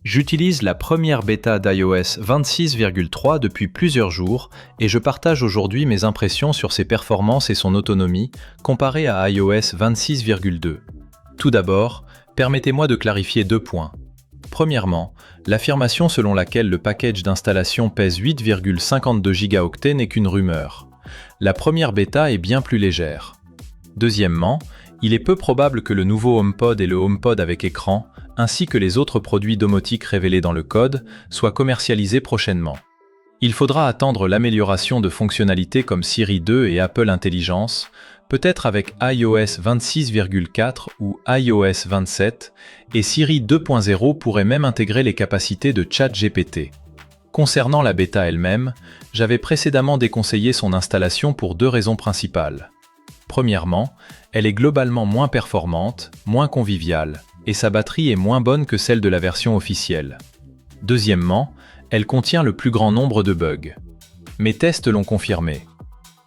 J'utilise la première bêta d'iOS 26,3 depuis plusieurs jours et je partage aujourd'hui mes impressions sur ses performances et son autonomie comparées à iOS 26,2. Tout d'abord, permettez-moi de clarifier deux points. Premièrement, l'affirmation selon laquelle le package d'installation pèse 8,52 Go n'est qu'une rumeur. La première bêta est bien plus légère. Deuxièmement, il est peu probable que le nouveau HomePod et le HomePod avec écran, ainsi que les autres produits domotiques révélés dans le code, soient commercialisés prochainement. Il faudra attendre l'amélioration de fonctionnalités comme Siri 2 et Apple Intelligence, peut-être avec iOS 26,4 ou iOS 27, et Siri 2.0 pourrait même intégrer les capacités de ChatGPT. Concernant la bêta elle-même, j'avais précédemment déconseillé son installation pour deux raisons principales. Premièrement, elle est globalement moins performante, moins conviviale, et sa batterie est moins bonne que celle de la version officielle. Deuxièmement, elle contient le plus grand nombre de bugs. Mes tests l'ont confirmé.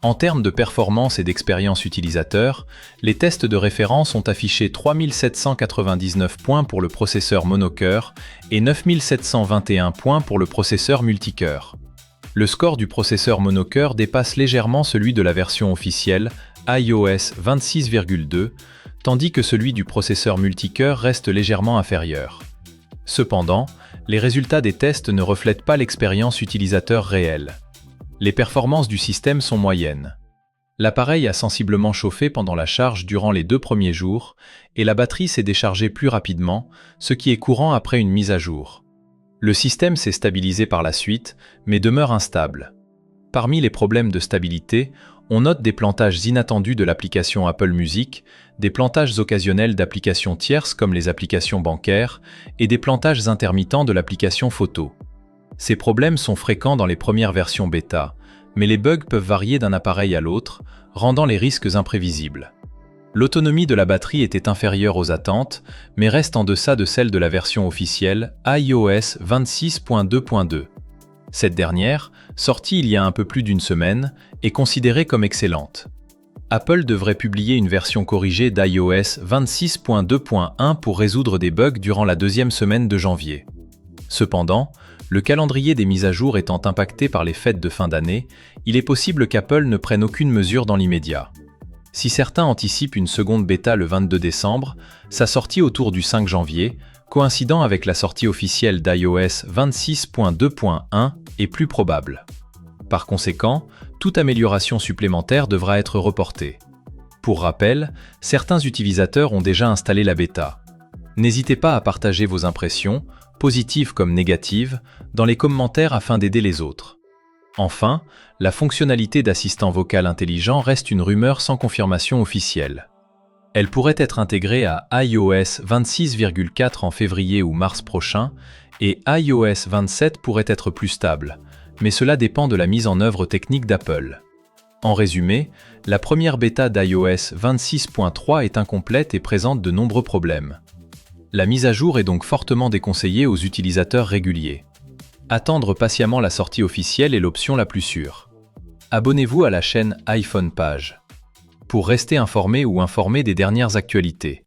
En termes de performance et d'expérience utilisateur, les tests de référence ont affiché 3799 points pour le processeur monocœur et 9721 points pour le processeur multicœur. Le score du processeur monocœur dépasse légèrement celui de la version officielle, iOS 26,2, tandis que celui du processeur multicœur reste légèrement inférieur. Cependant, les résultats des tests ne reflètent pas l'expérience utilisateur réelle. Les performances du système sont moyennes. L'appareil a sensiblement chauffé pendant la charge durant les 2 premiers jours, et la batterie s'est déchargée plus rapidement, ce qui est courant après une mise à jour. Le système s'est stabilisé par la suite, mais demeure instable. Parmi les problèmes de stabilité, on note des plantages inattendus de l'application Apple Music, des plantages occasionnels d'applications tierces comme les applications bancaires, et des plantages intermittents de l'application photo. Ces problèmes sont fréquents dans les premières versions bêta, mais les bugs peuvent varier d'un appareil à l'autre, rendant les risques imprévisibles. L'autonomie de la batterie était inférieure aux attentes, mais reste en deçà de celle de la version officielle iOS 26.2.2. Cette dernière, sortie il y a un peu plus d'une semaine, est considérée comme excellente. Apple devrait publier une version corrigée d'iOS 26.2.1 pour résoudre des bugs durant la 2e semaine de janvier. Cependant, le calendrier des mises à jour étant impacté par les fêtes de fin d'année, il est possible qu'Apple ne prenne aucune mesure dans l'immédiat. Si certains anticipent une seconde bêta le 22 décembre, sa sortie autour du 5 janvier, coïncidant avec la sortie officielle d'iOS 26.2.1, est plus probable. Par conséquent, toute amélioration supplémentaire devra être reportée. Pour rappel, certains utilisateurs ont déjà installé la bêta. N'hésitez pas à partager vos impressions, positives comme négatives, dans les commentaires afin d'aider les autres. Enfin, la fonctionnalité d'assistant vocal intelligent reste une rumeur sans confirmation officielle. Elle pourrait être intégrée à iOS 26,4 en février ou mars prochain, et iOS 27 pourrait être plus stable, mais cela dépend de la mise en œuvre technique d'Apple. En résumé, la première bêta d'iOS 26.3 est incomplète et présente de nombreux problèmes. La mise à jour est donc fortement déconseillée aux utilisateurs réguliers. Attendre patiemment la sortie officielle est l'option la plus sûre. Abonnez-vous à la chaîne iPhone Page pour rester informé ou informé des dernières actualités.